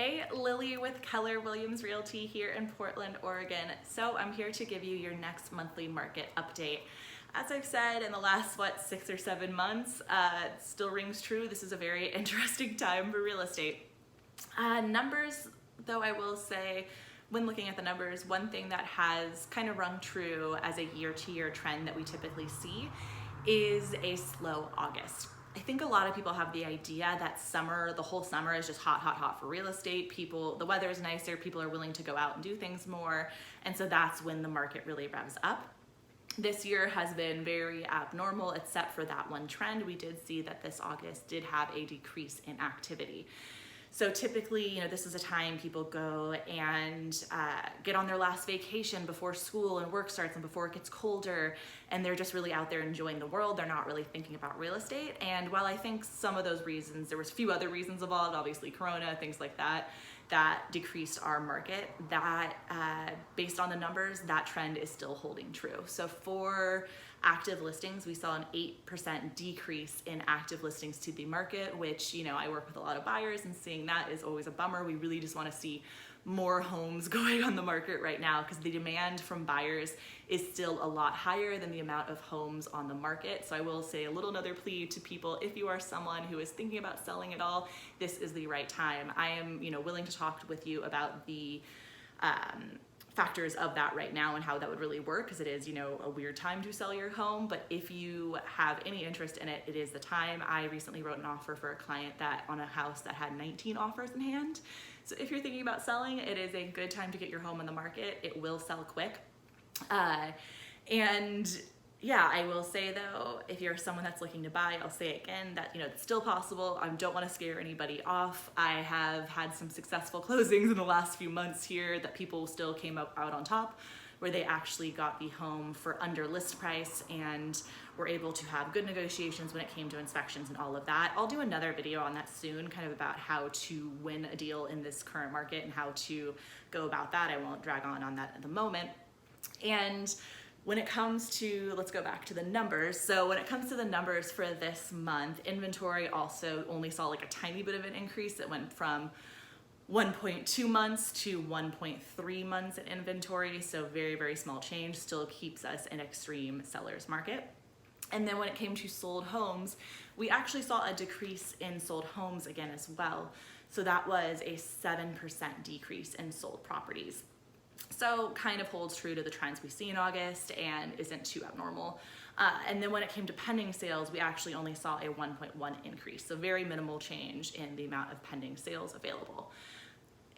Hey, Lily with Keller Williams Realty here in Portland, Oregon. So I'm here to give you your next monthly market update. As I've said in the last, 6 or 7 months, it still rings true. This is a very interesting time for real estate. Numbers, though, I will say, when looking at the numbers, one thing that has kind of rung true as a year-to-year trend that we typically see is a slow August. I think a lot of people have the idea that summer, the whole summer is just hot, hot, hot for real estate. The weather is nicer, people are willing to go out and do things more, and so that's when the market really revs up. This year has been very abnormal, except for that one trend. We did see that this August did have a decrease in activity. So typically, this is a time people go and get on their last vacation before school and work starts and before it gets colder, and they're just really out there enjoying the world. They're not really thinking about real estate. And while I think some of those reasons, there was a few other reasons involved, obviously Corona, things like that decreased our market, based on the numbers, that trend is still holding true. So for active listings, we saw an 8% decrease in active listings to the market, which, I work with a lot of buyers, and seeing that is always a bummer. We really just want to see more homes going on the market right now because the demand from buyers is still a lot higher than the amount of homes on the market. So I will say another plea to people: if you are someone who is thinking about selling at all, this is the right time. I am, willing to talk with you about the factors of that right now and how that would really work, because it is, a weird time to sell your home. But if you have any interest in it, it is the time. I recently wrote an offer for a client on a house that had 19 offers in hand. So if you're thinking about selling, it is a good time to get your home on the market. It will sell quick. I will say though, if you're someone that's looking to buy, I'll say again that, it's still possible. I don't want to scare anybody off. I have had some successful closings in the last few months here that people still came out on top, where they actually got the home for under list price and were able to have good negotiations when it came to inspections and all of that. I'll do another video on that soon, kind of about how to win a deal in this current market and how to go about that. I won't drag on that at the moment. And when it comes to, let's go back to the numbers. So when it comes to the numbers for this month, inventory also only saw like a tiny bit of an increase. It went from 1.2 months to 1.3 months in inventory. So very, very small change, still keeps us in extreme seller's market. And then when it came to sold homes, we actually saw a decrease in sold homes again as well. So that was a 7% decrease in sold properties. So kind of holds true to the trends we see in August and isn't too abnormal. And then when it came to pending sales, we actually only saw a 1.1 increase. So very minimal change in the amount of pending sales available.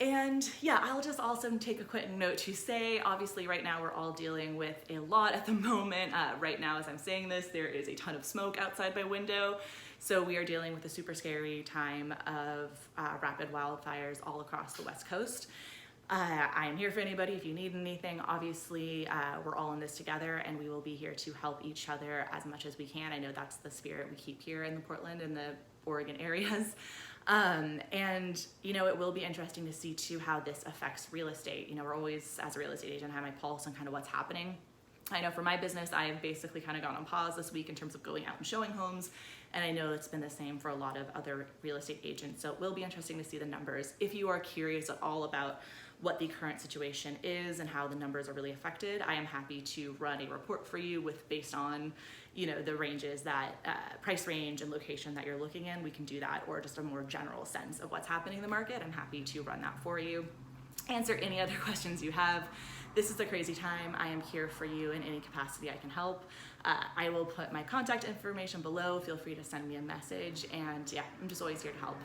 And I'll just also take a quick note to say, obviously right now we're all dealing with a lot at the moment. Right now as I'm saying this, there is a ton of smoke outside my window. So we are dealing with a super scary time of rapid wildfires all across the West Coast. I am here for anybody if you need anything. Obviously, we're all in this together, and we will be here to help each other as much as we can. I know that's the spirit we keep here in the Portland and the Oregon areas. It will be interesting to see too how this affects real estate. We're always, as a real estate agent, have my pulse on kind of what's happening. I know for my business, I have basically kind of gone on pause this week in terms of going out and showing homes. And I know it's been the same for a lot of other real estate agents. So it will be interesting to see the numbers. If you are curious at all about what the current situation is and how the numbers are really affected, I am happy to run a report for you based on, the ranges that price range and location that you're looking in. We can do that, or just a more general sense of what's happening in the market. I'm happy to run that for you. Answer any other questions you have. This is a crazy time. I am here for you in any capacity I can help. I will put my contact information below. Feel free to send me a message, and I'm just always here to help.